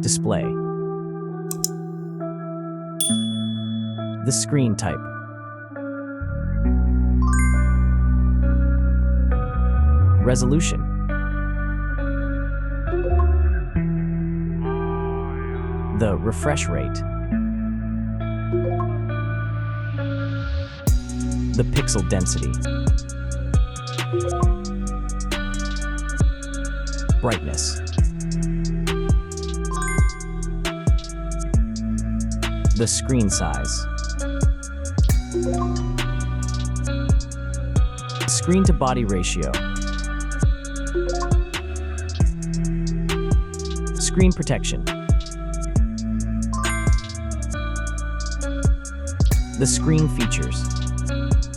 Display. The screen type. Resolution. The refresh rate. The pixel density. Brightness. The screen size. Screen to body ratio. Screen protection. The screen features.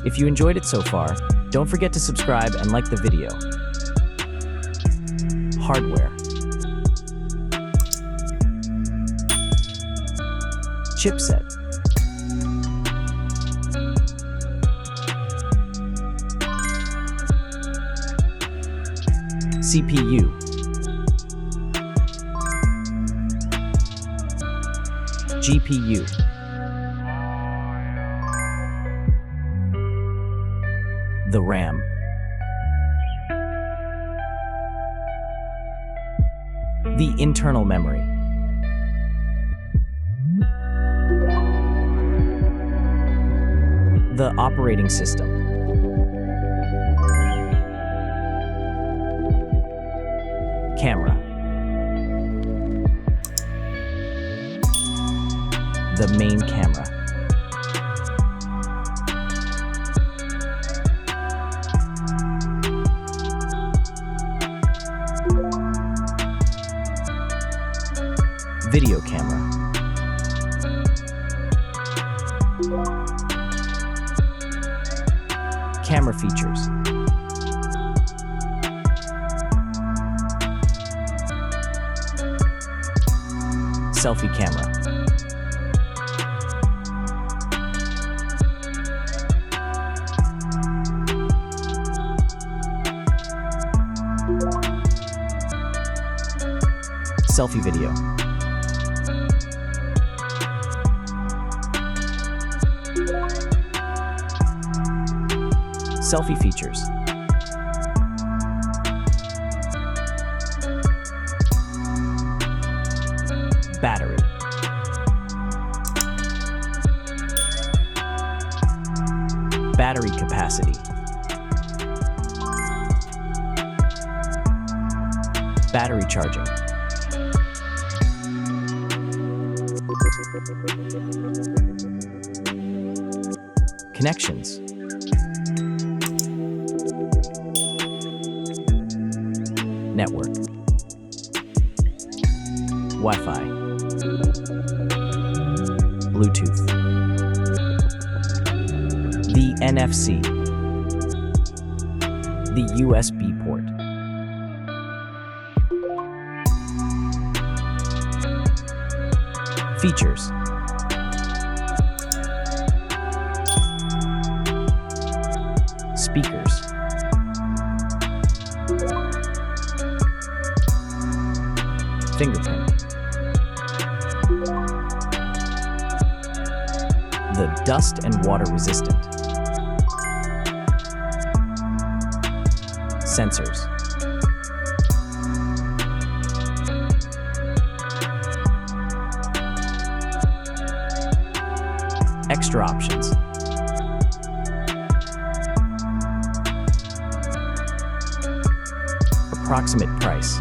If you enjoyed it so far, don't forget to subscribe and like the video. Hardware. Chipset. CPU. GPU. The RAM. The internal memory. The operating system. Camera. The main camera. Video camera. Camera features. Selfie camera. Selfie video. Selfie features. Battery. Battery capacity. Battery charging. Connections. Network. Wi-Fi. Bluetooth. The NFC. The USB port. Features. Speakers. Fingerprint. The dust and water resistant. Sensors. Extra options. Approximate price.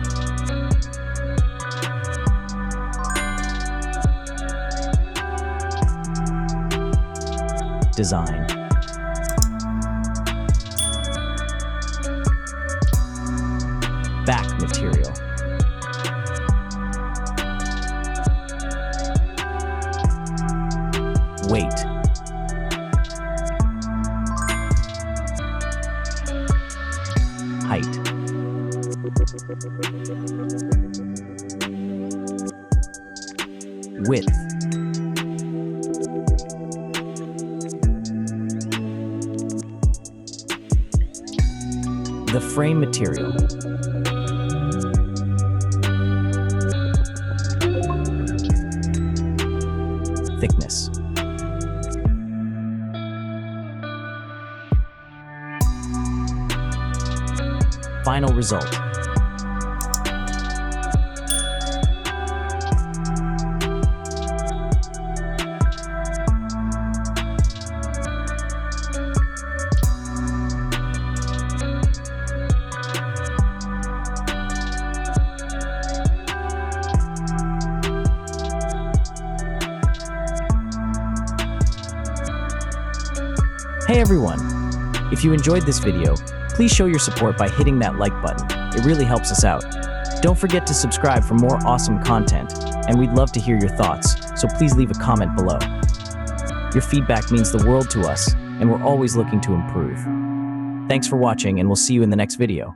Design. Back material. Weight. Height. Width. The frame material. Thickness. Final result. Hey everyone! If you enjoyed this video, please show your support by hitting that like button. It really helps us out. Don't forget to subscribe for more awesome content, and we'd love to hear your thoughts, so please leave a comment below. Your feedback means the world to us, and we're always looking to improve. Thanks for watching, and we'll see you in the next video.